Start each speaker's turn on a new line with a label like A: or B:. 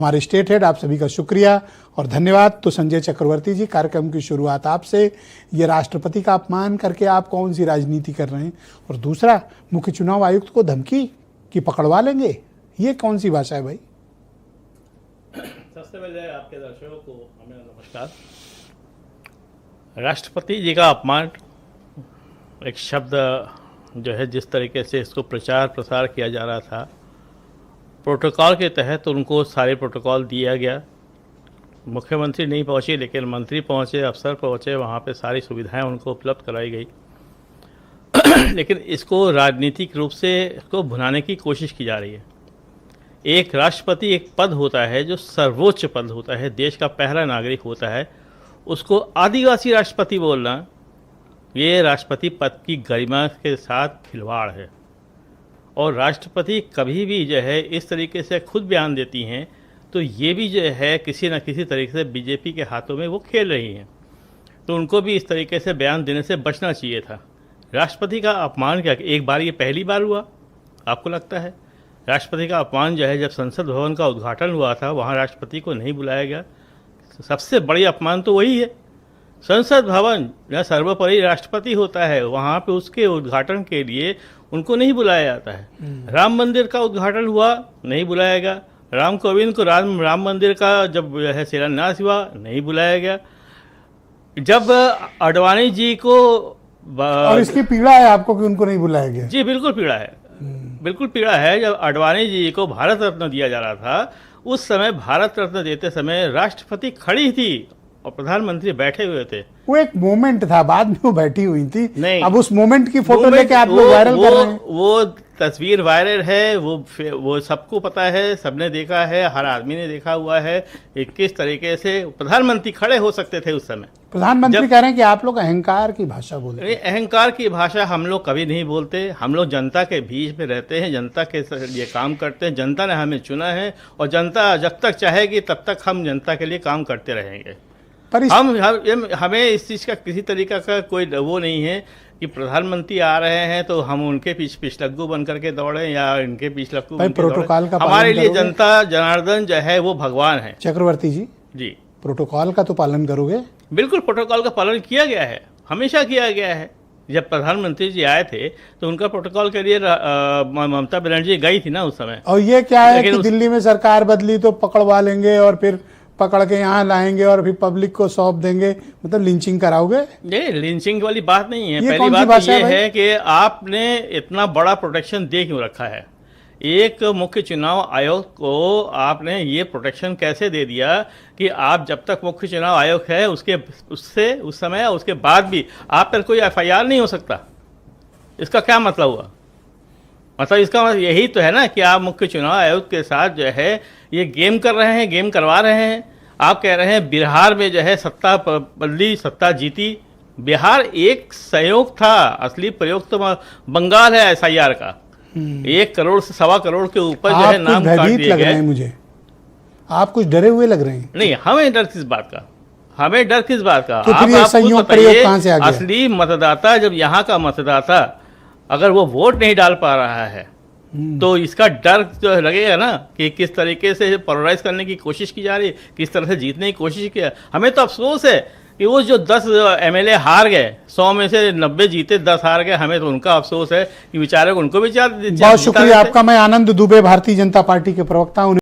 A: हमारे state head, आप सभी का शुक्रिया और धन्यवाद। तो संजय चक्रवर्ती जी, कार्यक्रम की शुरुआत आपसे, ये राष्ट्रपति का अपमान करके आप कौन सी राजनीति कर रहे हैं, और दूसरा मुख्य चुनाव आयुक्त को धमकी कि पकड़वा लेंगे, ये कौन सी भाषा है भाई?
B: सबसे पहले आपके दर्शकों को मेरा नमस्कार। राष्ट्रपति जी का अपमान एक शब्द जो है, जिस तरीके से इसको प्रचार प्रसार किया जा रहा था, प्रोटोकॉल के तहत उनको सारे प्रोटोकॉल दिया गया। मुख्यमंत्री नहीं पहुंचे लेकिन मंत्री पहुंचे, अफसर पहुंचे, वहां पे सारी सुविधाएं उनको उपलब्ध कराई गई। लेकिन इसको राजनीतिक रूप से इसको भुनाने की कोशिश की जा रही है। एक राष्ट्रपति एक पद होता है जो सर्वोच्च पद होता है, देश का पहला नागरिक होता है, उसको आदिवासी राष्ट्रपति बोलना ये राष्ट्रपति पद की गरिमा के साथ खिलवाड़ है। और राष्ट्रपति कभी भी जो है इस तरीके से खुद बयान देती हैं तो ये भी जो है किसी न किसी तरीके से बीजेपी के हाथों में वो खेल रही हैं, तो उनको भी इस तरीके से बयान देने से बचना चाहिए था। राष्ट्रपति का अपमान क्या एक बार, ये पहली बार हुआ आपको लगता है? राष्ट्रपति का अपमान जो है, जब संसद भवन का उद्घाटन हुआ था वहाँ राष्ट्रपति को नहीं बुलाया गया। सबसे बड़ी अपमान तो वही है। संसद भवन जहाँ सर्वोपरि राष्ट्रपति होता है, वहाँ पे उसके उद्घाटन के लिए उनको नहीं बुलाया जाता है। राम मंदिर का उद्घाटन हुआ, नहीं बुलाया गया। राम कोविंद को राम मंदिर का जब है शिलान्यास हुआ, नहीं बुलाया गया। जब आडवाणी जी को
A: और इसकी पीड़ा है आपको कि उनको नहीं बुलाया गया?
B: जी बिल्कुल पीड़ा है, बिल्कुल पीड़ा है। जब आडवाणी जी को भारत रत्न दिया जा रहा था, उस समय भारत रत्न देते समय राष्ट्रपति खड़ी थी और प्रधानमंत्री बैठे हुए थे।
A: वो एक मोमेंट था, बाद में वो बैठी हुई थी।
B: नहीं,
A: अब उस मोमेंट की फोटो लेके आप लोग वायरल कर रहे हैं।
B: वो तस्वीर वायरल है, वो सबको पता है, सबने देखा है, हर आदमी ने देखा हुआ है कि किस तरीके से प्रधानमंत्री खड़े हो सकते थे उस समय।
A: प्रधानमंत्री कह रहे हैं कि आप लोग अहंकार की भाषा बोल रहे हैं।
B: अहंकार की भाषा हम लोग कभी नहीं बोलते। हम लोग जनता के बीच में रहते हैं, जनता के लिए काम करते हैं। जनता ने हमें चुना है और जनता जब तक चाहेगी तब तक हम जनता के लिए काम करते रहेंगे।
A: पर
B: हमें इस चीज़ का किसी तरीका का कोई वो नहीं है कि प्रधानमंत्री आ रहे हैं तो हम उनके पिछलग्गू बन करके दौड़े या इनके पिछलग्गू बन के
A: प्रोटोकॉल का
B: हमारे लिए जनता जनार्दन जो है वो भगवान है।
A: चक्रवर्ती जी
B: जी,
A: प्रोटोकॉल का तो पालन करोगे?
B: बिल्कुल, प्रोटोकॉल का पालन किया गया है, हमेशा किया गया है। जब प्रधानमंत्री जी आए थे तो उनका प्रोटोकॉल के लिए ममता बनर्जी गई थी ना उस समय।
A: और ये क्या है कि दिल्ली में सरकार बदली तो पकड़वा लेंगे और फिर पकड़ के यहाँ लाएंगे और फिर पब्लिक को सौंप देंगे, मतलब लिंचिंग कराओगे?
B: नहीं, लिंचिंग वाली बात नहीं है। पहली बात ये है कि आपने इतना बड़ा प्रोटेक्शन दे क्यों रखा है? एक मुख्य चुनाव आयोग को आपने ये प्रोटेक्शन कैसे दे दिया कि आप जब तक मुख्य चुनाव आयोग है उस समय उसके बाद भी आप पर कोई एफआईआर नहीं हो सकता? इसका क्या मतलब हुआ? मतलब इसका मतलब यही तो है ना कि आप मुख्य चुनाव आयोग के साथ जो है ये गेम कर रहे हैं, गेम करवा रहे हैं। आप कह रहे हैं बिहार में जो है सत्ता बदली, सत्ता जीती। बिहार एक संयोग था, असली प्रयोग तो बंगाल है एसआईआर का। 1 करोड़ से 1.25 करोड़ के ऊपर जो है नाम काट दिए गए।
A: मुझे आप कुछ डरे हुए लग रहे हैं।
B: नहीं, हमें डर किस बात का? हमें डर किस बात का?
A: तो फिर संयोग प्रयोग कहां से आ गया?
B: असली मतदाता, जब यहाँ का मतदाता अगर वो वोट नहीं डाल पा रहा है तो इसका डर जो लगेगा ना कि किस तरीके से पोलराइज करने की कोशिश की जा रही है, किस तरह से जीतने की कोशिश किया। हमें तो अफसोस है कि वो जो 10 एमएलए हार गए, 100 में से 90 जीते, 10 हार गए। हमें तो उनका अफसोस है कि बेचारे को उनको भी
A: बहुत शुक्रिया आपका। मैं आनंद दुबे, भारतीय जनता पार्टी के प्रवक्ता हूं।